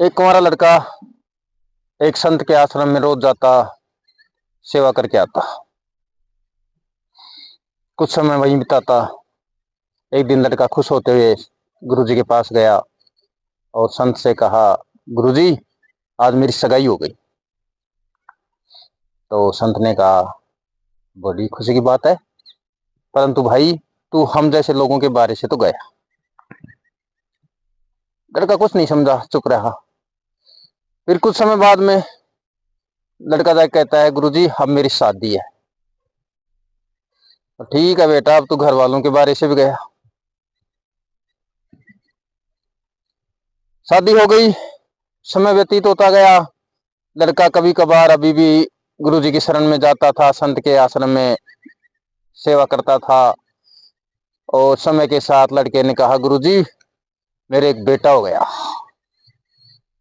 एक कुंवारा लड़का एक संत के आश्रम में रोज जाता, सेवा करके आता, कुछ समय वहीं बिताता। एक दिन लड़का खुश होते हुए गुरुजी के पास गया और संत से कहा, गुरुजी आज मेरी सगाई हो गई। तो संत ने कहा, बड़ी खुशी की बात है, परंतु भाई तू हम जैसे लोगों के बारे से तो गया। लड़का कुछ नहीं समझा, चुप रहा। फिर कुछ समय बाद में लड़का जाकर कहता है, गुरुजी अब मेरी शादी है। तो ठीक है बेटा, अब तू घर वालों के बारे से भी गया। शादी हो गई, समय व्यतीत होता गया। लड़का कभी कभार अभी भी गुरुजी की शरण में जाता था, संत के आश्रम में सेवा करता था। और समय के साथ लड़के ने कहा, गुरुजी मेरे एक बेटा हो गया।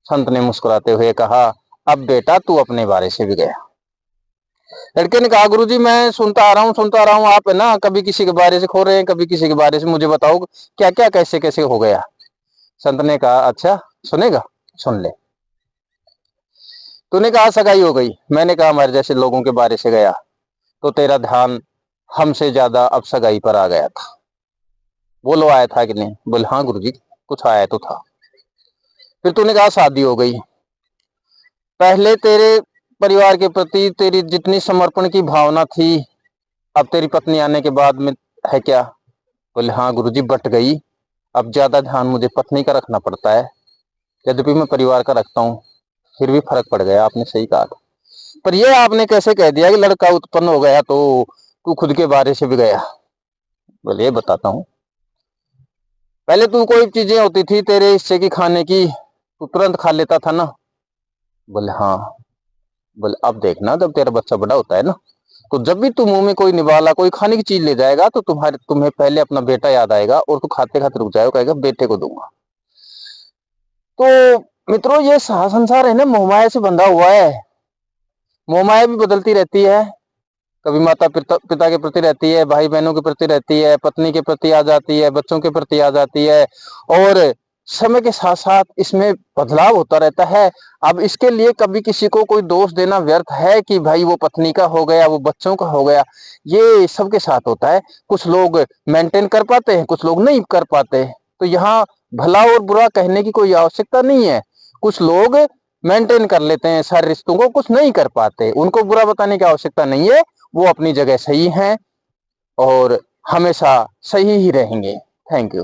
संत ने मुस्कुराते हुए कहा, अब बेटा तू अपने बारे से भी गया। लड़के ने कहा, गुरुजी मैं सुनता आ रहा हूँ, आप है ना कभी किसी के बारे से खो रहे हैं, कभी किसी के बारे से, मुझे बताओ क्या क्या कैसे कैसे हो गया। संत ने कहा, अच्छा सुनेगा, सुन ले। तूने कहा सगाई हो गई, मैंने कहा हमारे जैसे लोगों के बारे से गया, तो तेरा ध्यान हमसे ज्यादा अब सगाई पर आ गया था। बोलो आया था कि नहीं? बोले हाँ गुरुजी कुछ आया तो था। फिर तूने कहा शादी हो गई, पहले तेरे परिवार के प्रति तेरी जितनी समर्पण की भावना थी, अब तेरी पत्नी आने के बाद में है क्या? बोले हाँ गुरुजी बट गई, अब ज्यादा ध्यान मुझे पत्नी का रखना पड़ता है, यद्यपि मैं परिवार का रखता हूँ, फिर भी फर्क पड़ गया। आपने सही कहा था, पर यह आपने कैसे कह दिया कि लड़का उत्पन्न हो गया तो तू खुद के बारे से भी गया? बोले ये बताता हूँ। पहले तू कोई चीजें होती थी तेरे हिस्से की खाने की, तू तुरंत खा लेता था ना? बोले हाँ। बोले अब देखना, जब तेरा बच्चा बड़ा होता है ना, तो जब भी तू मुंह में कोई निवाला कोई खाने की चीज ले जाएगा तो तुम्हें पहले अपना बेटा याद आएगा और तू खाते खाते रुक जाएगा, कहेगा बेटे को दूंगा। तो मित्रों ये संसार है ना, मोहमाया से बंधा हुआ है। मोहमाया भी बदलती रहती है, कभी माता पिता के प्रति रहती है, भाई बहनों के प्रति रहती है, पत्नी के प्रति आ जाती है, बच्चों के प्रति आ जाती है, और समय के साथ साथ इसमें बदलाव होता रहता है। अब इसके लिए कभी किसी को कोई दोष देना व्यर्थ है कि भाई वो पत्नी का हो गया, वो बच्चों का हो गया। ये सबके साथ होता है, कुछ लोग मेंटेन कर पाते हैं, कुछ लोग नहीं कर पाते। तो यहाँ भला और बुरा कहने की कोई आवश्यकता नहीं है। कुछ लोग मेंटेन कर लेते हैं सारे रिश्तों को, कुछ नहीं कर पाते, उनको बुरा बताने की आवश्यकता नहीं है। वो अपनी जगह सही हैं और हमेशा सही ही रहेंगे। Thank you.